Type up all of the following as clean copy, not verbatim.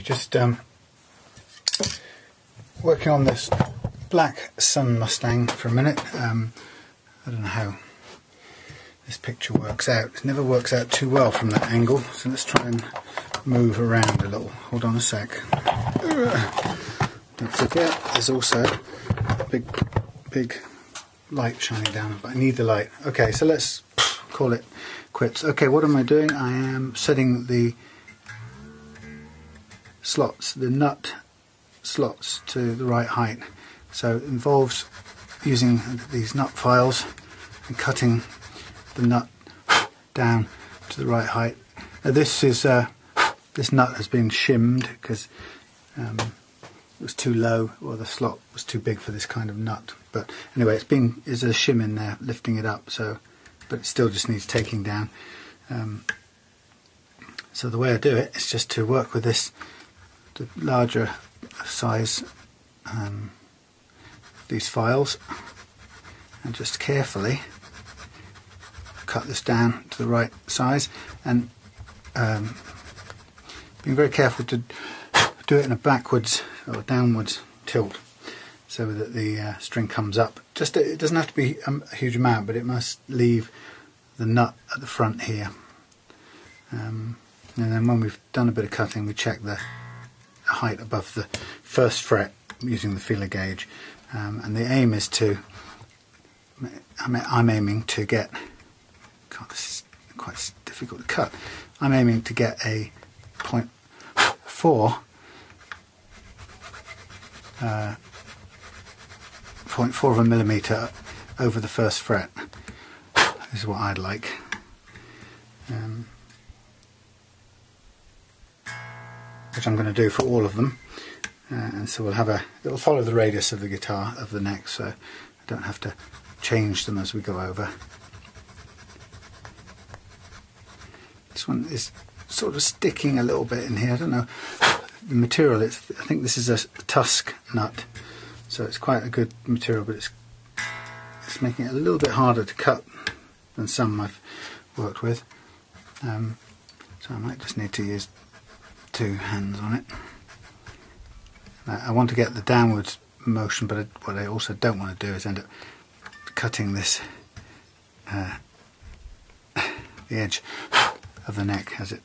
just working on this black Sunn Mustang for a minute. I don't know how this picture works out. It never works out too well from that angle, so let's try and move around a little. Hold on a sec. Don't forget, there's also a big light shining down, but I need the light. Okay, so let's call it quits. Okay, what am I doing? I am setting the slots, the nut slots, to the right height. So it involves using these nut files and cutting the nut down to the right height. Now this nut has been shimmed because it was too low, or the slot was too big for this kind of nut. But anyway, there's a shim in there lifting it up, so, but it still just needs taking down. So the way I do it is just to work with the larger size these files, and just carefully cut this down to the right size, and being very careful to do it in a backwards or downwards tilt so that the string comes up. It doesn't have to be a huge amount, but it must leave the nut at the front here. And then when we've done a bit of cutting, we check the height above the first fret using the feeler gauge. And the aim is I'm aiming to get, God, this is quite difficult to cut. I'm aiming to get a 0.4 of a millimetre over the first fret. This is what I'd like. Which I'm going to do for all of them. And so it'll follow the radius of the guitar, of the neck, so I don't have to change them as we go over. This one is sort of sticking a little bit in here. I don't know the material. I think this is a tusk nut, so it's quite a good material, but it's making it a little bit harder to cut than some I've worked with. So I might just need to use two hands on it. I want to get the downwards motion, but what I also don't want to do is end up cutting this the edge of the neck, has it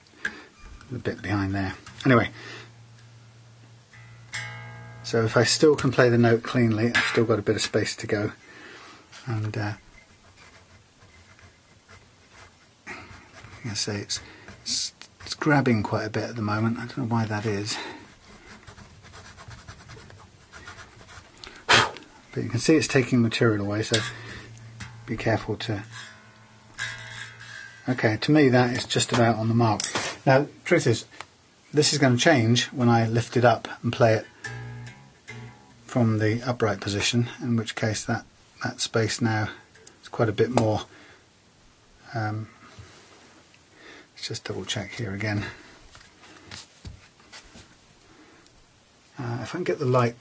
the bit behind there. Anyway, so if I still can play the note cleanly, I've still got a bit of space to go, and I say it's grabbing quite a bit at the moment. I don't know why that is. But you can see it's taking material away, so be careful to... Okay, to me that is just about on the mark. Now, the truth is, this is going to change when I lift it up and play it from the upright position, in which case that space now is quite a bit more. Let's just double check here again. If I can get the light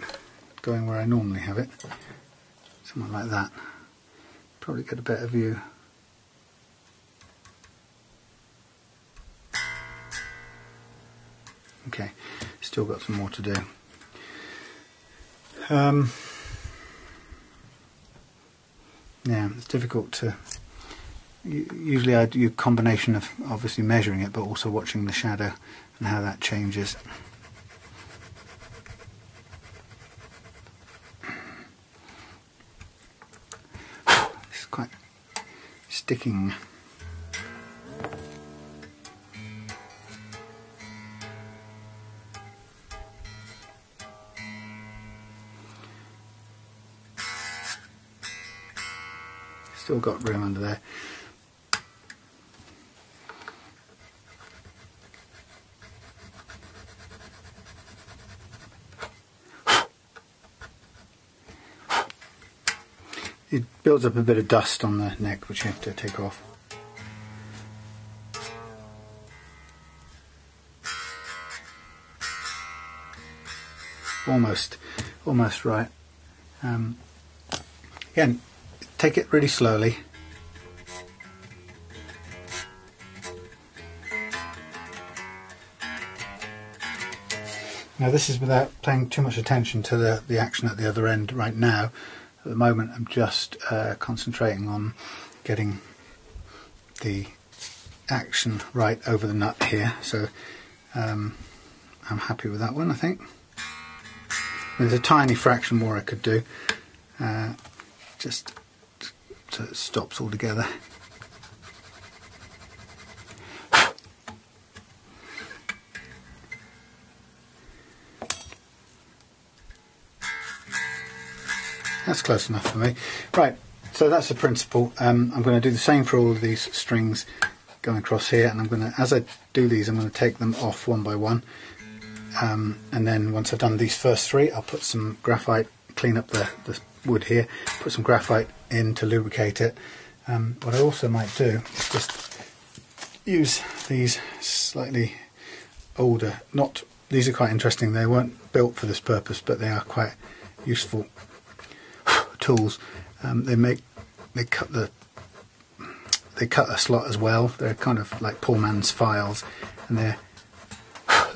going where I normally have it, somewhere like that, probably get a better view. Okay, still got some more to do. Yeah, it's difficult to... Usually I do a combination of obviously measuring it, but also watching the shadow and how that changes. It's quite sticking. Still got room under there. It builds up a bit of dust on the neck, which you have to take off. Almost right. Again, take it really slowly. Now this is without paying too much attention to the action at the other end right now. At the moment I'm just concentrating on getting the action right over the nut here, so I'm happy with that one, I think. There's a tiny fraction more I could do, just so it stops altogether. That's close enough for me. Right, so that's the principle. I'm going to do the same for all of these strings going across here, and I'm going to, as I do these, I'm going to take them off one by one, and then once I've done these first three, I'll put some graphite, clean up the wood here, put some graphite in to lubricate it. What I also might do is just use these slightly older, these are quite interesting, they weren't built for this purpose, but they are quite useful tools. They cut a slot as well. They're kind of like poor man's files, and they're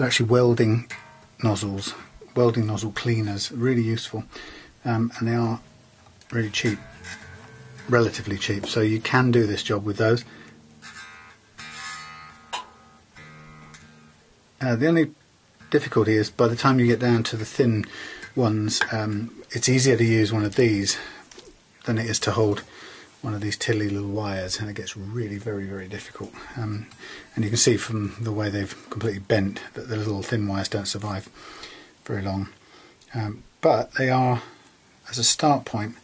actually welding nozzle cleaners, really useful, and they are really cheap, relatively cheap, so you can do this job with those. The only difficulty is by the time you get down to the thin ones, it's easier to use one of these than it is to hold one of these tilly little wires, and it gets really very difficult, and you can see from the way they've completely bent that the little thin wires don't survive very long, but they are, as a start point,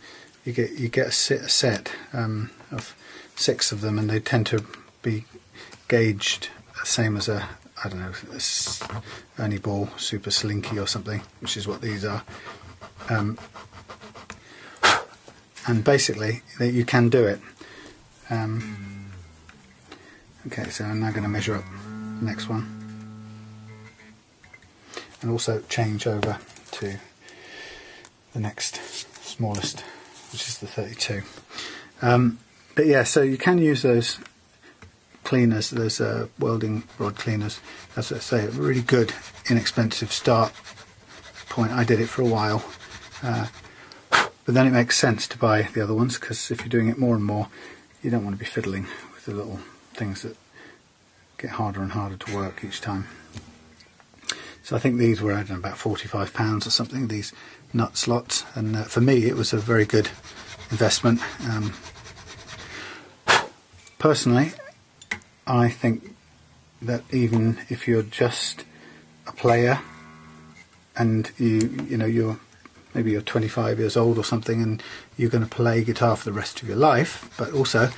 you get a set of 6 of them, and they tend to be gauged the same as a, I don't know, a Ernie Ball Super Slinky or something, which is what these are. And basically you can do it. Okay, so I'm now going to measure up the next one, and also change over to the next smallest, which is the 32. But yeah, so you can use those cleaners, those welding rod cleaners, as I say, a really good inexpensive start point. I did it for a while, but then it makes sense to buy the other ones, because if you're doing it more and more, you don't want to be fiddling with the little things that get harder and harder to work each time. So I think these were, I don't know, about £45 or something, these nut slots, and for me it was a very good investment. Personally, I think that even if you're just a player and you're maybe you're 25 years old or something, and you're going to play guitar for the rest of your life, but also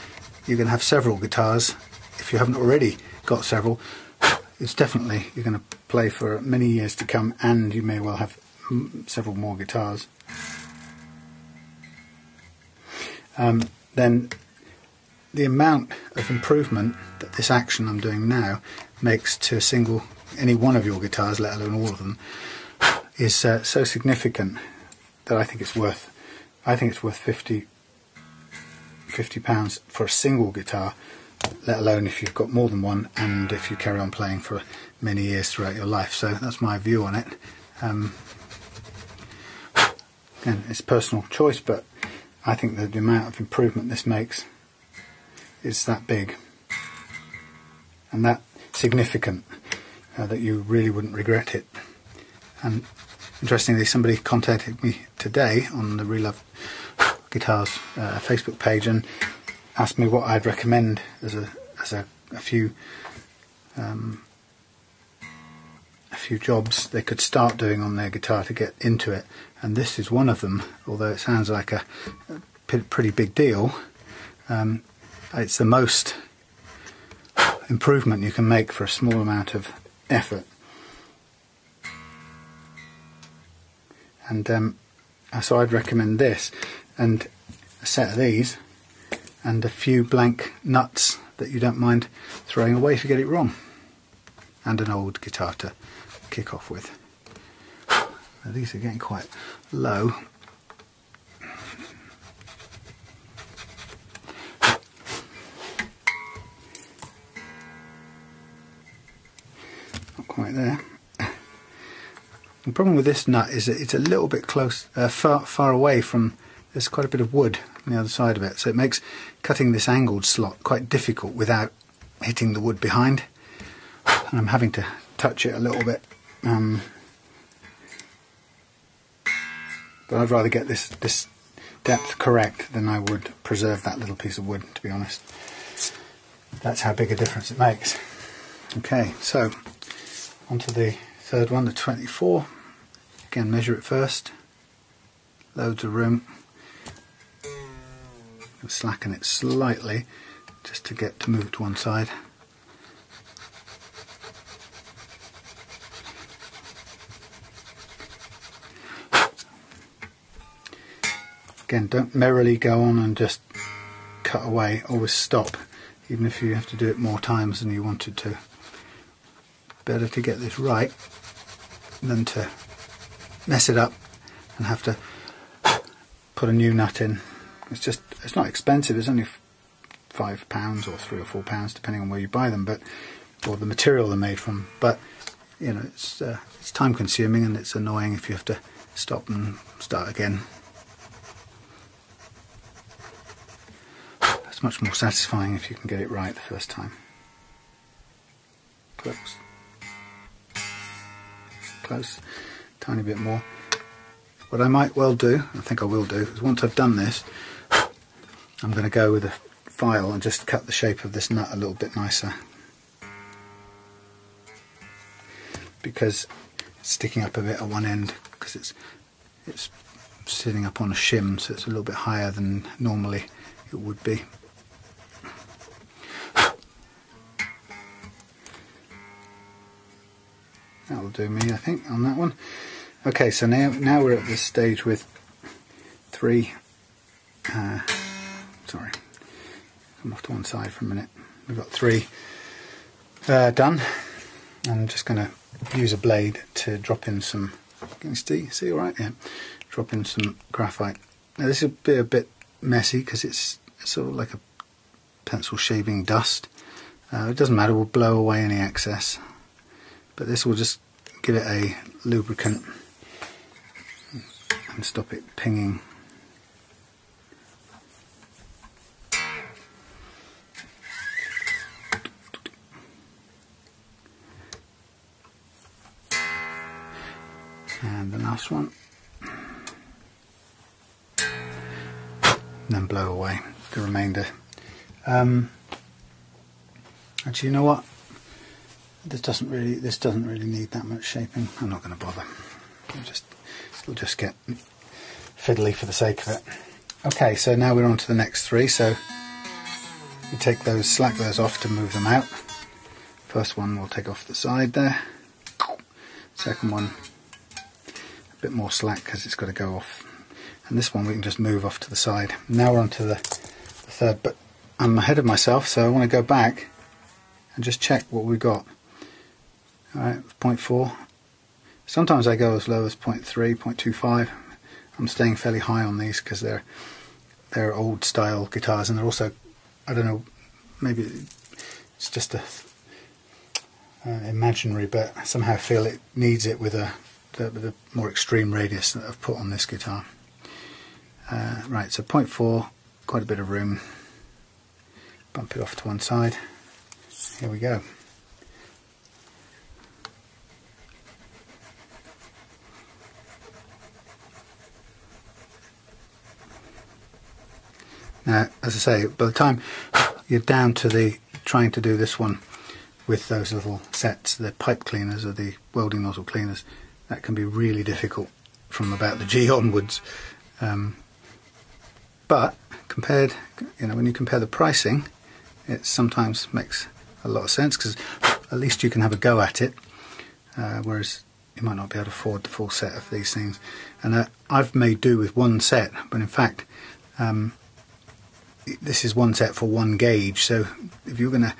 you're going to have several guitars. If you haven't already got several, it's definitely you're going to play for many years to come, and you may well have several more guitars. Then the amount of improvement that this action I'm doing now makes to any one of your guitars, let alone all of them, is so significant that I think it's worth £50 for a single guitar, let alone if you've got more than one, and if you carry on playing for many years throughout your life. So that's my view on it. Again, it's personal choice, but I think that the amount of improvement this makes is that big and that significant that you really wouldn't regret it. And interestingly, somebody contacted me today on the Relove Guitars Facebook page and asked me what I'd recommend as a few jobs they could start doing on their guitar to get into it, and this is one of them. Although it sounds like a pretty big deal, it's the most improvement you can make for a small amount of effort. And so I'd recommend this, and a set of these, and a few blank nuts that you don't mind throwing away if you get it wrong, and an old guitar to kick off with. Now, these are getting quite low. Not quite there. The problem with this nut is that it's a little bit close, far away from, there's quite a bit of wood on the other side of it, so it makes cutting this angled slot quite difficult without hitting the wood behind. And I'm having to touch it a little bit, but I'd rather get this depth correct than I would preserve that little piece of wood, to be honest. That's how big a difference it makes. Okay, so onto the third one, the 24. Again, measure it first. Loads of room. Slacken it slightly just to get to move it to one side. Again, don't merrily go on and just cut away, always stop, even if you have to do it more times than you wanted to. Better to get this right than to mess it up and have to put a new nut in. It's not expensive, it's only £5 or £3 or £4 depending on where you buy them, but or the material they're made from, but you know, it's time consuming and it's annoying if you have to stop and start again. It's much more satisfying if you can get it right the first time. Close. Close. Tiny bit more. What I might well do, I think I will do, is once I've done this, I'm going to go with a file and just cut the shape of this nut a little bit nicer. Because it's sticking up a bit at one end, because it's sitting up on a shim, so it's a little bit higher than normally it would be. That'll do me, I think, on that one. Okay, so now we're at this stage with three. Sorry, come off to one side for a minute. We've got three done. I'm just going to use a blade to drop in some. Can you see all right? Yeah. Drop in some graphite. Now this will be a bit messy because it's sort of like a pencil shaving dust. It doesn't matter. We'll blow away any excess. But this will just give it a lubricant and stop it pinging. And the last one. And then blow away the remainder. Actually, you know what? This doesn't really need that much shaping. I'm not going to bother. It'll just get fiddly for the sake of it. Okay, so now we're on to the next three. So you take those, slack those off to move them out. First one we'll take off the side there. Second one a bit more slack because it's got to go off. And this one we can just move off to the side. Now we're on to the third, but I'm ahead of myself, so I want to go back and just check what we've got. Alright, 0.4. Sometimes I go as low as 0.3, 0.25. I'm staying fairly high on these because they're old style guitars, and they're also, I don't know, maybe it's just a imaginary, but I somehow feel it needs it with a more extreme radius that I've put on this guitar. Right, so 0.4, quite a bit of room. Bump it off to one side. Here we go. Now, as I say, by the time you're down to trying to do this one with those little sets, the pipe cleaners or the welding nozzle cleaners, that can be really difficult from about the G onwards. But compared, when you compare the pricing, it sometimes makes a lot of sense because at least you can have a go at it, whereas you might not be able to afford the full set of these things. And I've made do with one set, but in fact this is one set for one gauge, so if you're going to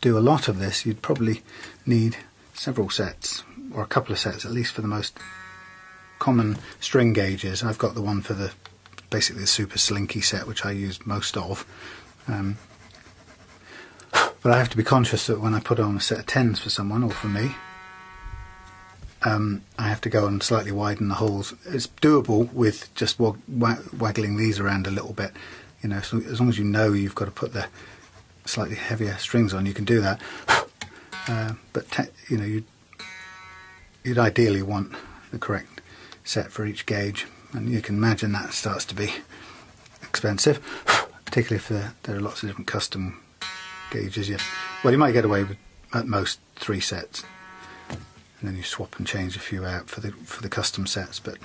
do a lot of this, you'd probably need several sets, or a couple of sets at least, for the most common string gauges. I've got the one for basically the super slinky set, which I use most of. But I have to be conscious that when I put on a set of 10s for someone, or for me, I have to go and slightly widen the holes. It's doable with just waggling these around a little bit, you know, so as long as you know you've got to put the slightly heavier strings on, you can do that. But you know, you'd ideally want the correct set for each gauge, and you can imagine that starts to be expensive, particularly if there are lots of different custom gauges. Well, you might get away with at most 3 sets, and then you swap and change a few out for the custom sets, but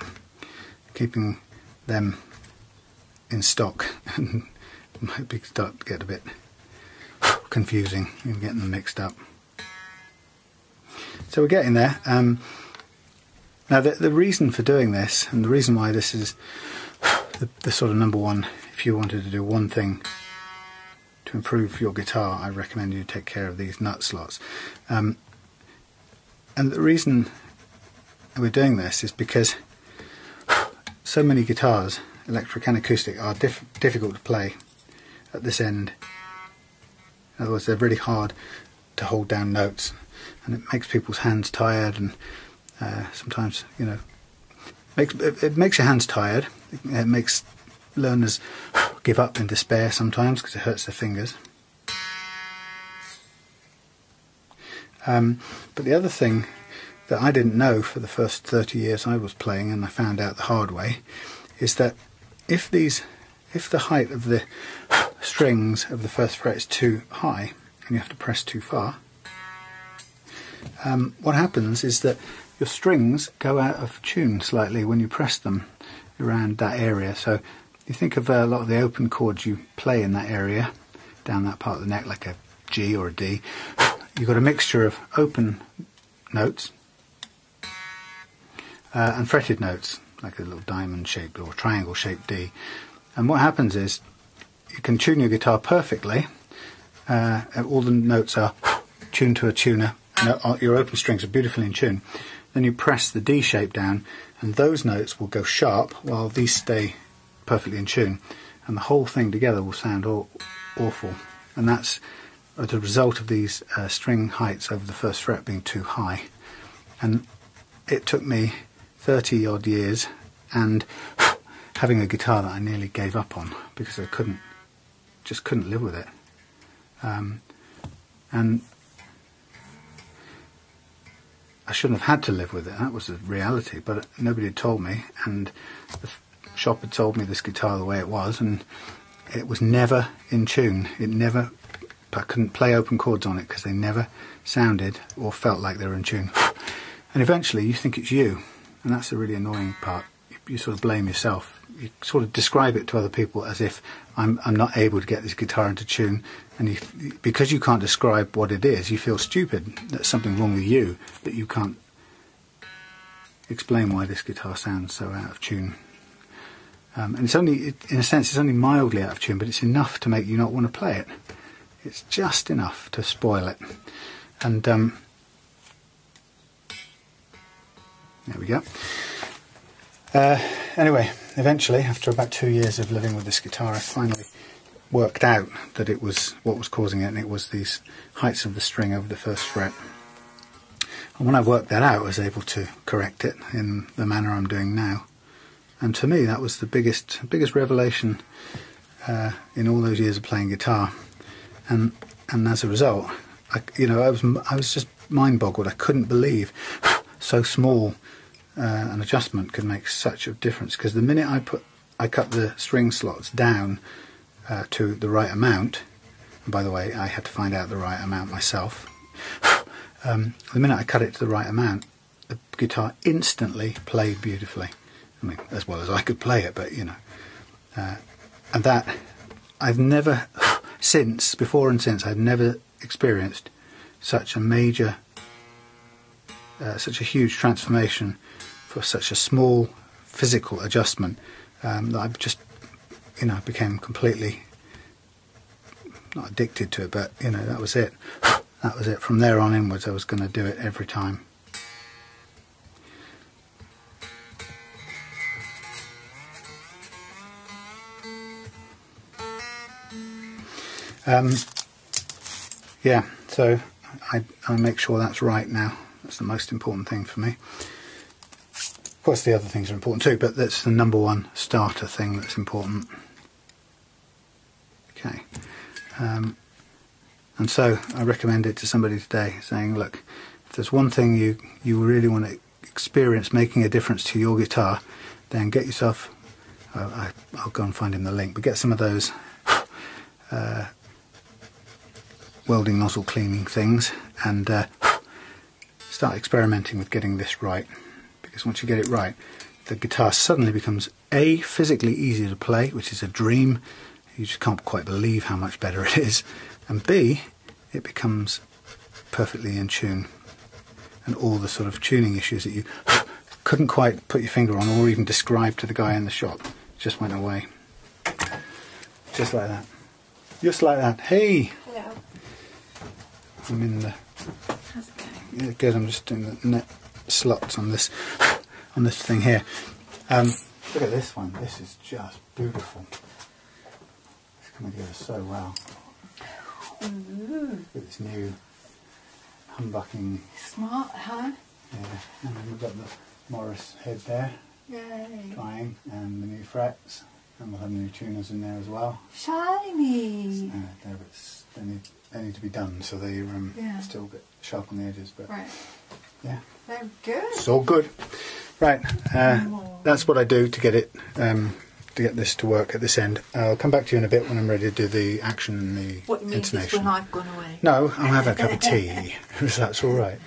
keeping them in stock might start to get a bit confusing and getting them mixed up. So we're getting there. Now the reason for doing this, and the reason why this is the sort of number one, if you wanted to do one thing to improve your guitar, I recommend you take care of these nut slots. And the reason we're doing this is because so many guitars, electric and acoustic, are difficult to play at this end. In other words, they're really hard to hold down notes, and it makes people's hands tired, and sometimes, you know, it makes your hands tired. It makes learners give up in despair sometimes because it hurts their fingers. But the other thing that I didn't know for the first 30 years I was playing, and I found out the hard way, is that if the height of the strings of the first fret is too high and you have to press too far, what happens is that your strings go out of tune slightly when you press them around that area. So you think of a lot of the open chords you play in that area, down that part of the neck, like a G or a D. You've got a mixture of open notes and fretted notes, like a little diamond shaped or triangle shaped D. And what happens is you can tune your guitar perfectly. All the notes are tuned to a tuner, and your open strings are beautifully in tune. Then you press the D shape down, and those notes will go sharp while these stay perfectly in tune, and the whole thing together will sound awful. And that's the result of these string heights over the first fret being too high. And it took me 30 odd years and having a guitar that I nearly gave up on because I just couldn't live with it. And I shouldn't have had to live with it. That was the reality, but nobody had told me, and the shop had told me this guitar the way it was, and it was never in tune. I couldn't play open chords on it because they never sounded or felt like they were in tune. And eventually you think it's you, and that's the really annoying part. You sort of blame yourself. You sort of describe it to other people as if I'm not able to get this guitar into tune, and because you can't describe what it is, you feel stupid. There's something wrong with you, that you can't explain why this guitar sounds so out of tune. And it's only, in a sense, it's only mildly out of tune, but it's enough to make you not want to play it. It's just enough to spoil it. And there we go. Anyway, eventually, after about 2 years of living with this guitar, I finally worked out that it was what was causing it, and it was these heights of the string over the first fret. And when I worked that out, I was able to correct it in the manner I'm doing now. And to me, that was the biggest revelation in all those years of playing guitar. And as a result, I was just mind-boggled. I couldn't believe so small an adjustment could make such a difference. Because the minute I cut the string slots down to the right amount, and by the way, I had to find out the right amount myself. The minute I cut it to the right amount, the guitar instantly played beautifully. I mean, as well as I could play it, but you know, and that I've never before and since, I've never experienced such a major, such a huge transformation for such a small physical adjustment, that I just, you know, became completely, not addicted to it, but you know, that was it. That was it. From there on inwards, I was going to do it every time. Yeah, so I make sure that's right now. That's the most important thing for me. Of course the other things are important too, but that's the number one starter thing that's important. Okay, and so I recommend it to somebody today, saying, look, if there's one thing you really want to experience making a difference to your guitar, then get yourself, I'll go and find him the link, but get some of those welding nozzle cleaning things and start experimenting with getting this right, because once you get it right, the guitar suddenly becomes A, physically easier to play, which is a dream, you just can't quite believe how much better it is, and B, it becomes perfectly in tune, and all the sort of tuning issues that you couldn't quite put your finger on or even describe to the guy in the shop just went away. Just like that. Just like that. Hey! Hello. I'm in the... How's it going? Yeah, good. I'm just doing the net slots on this thing here. Look at this one. This is just beautiful. It's coming together so well. Ooh. Look at this new humbucking. Smart, huh? Yeah, and then we've got the Morris head there, Yay. trying, and the new frets, and we'll have new tuners in there as well. Shiny. They need to be done, so they're Yeah. still a bit sharp on the edges, but Right. yeah, They're good. it's all good. Right, that's what I do to get it to get this to work at this end. I'll come back to you in a bit when I'm ready to do the action and the What you mean is intonation. when I've gone away? No, I'll have a cup of tea, if that's all right.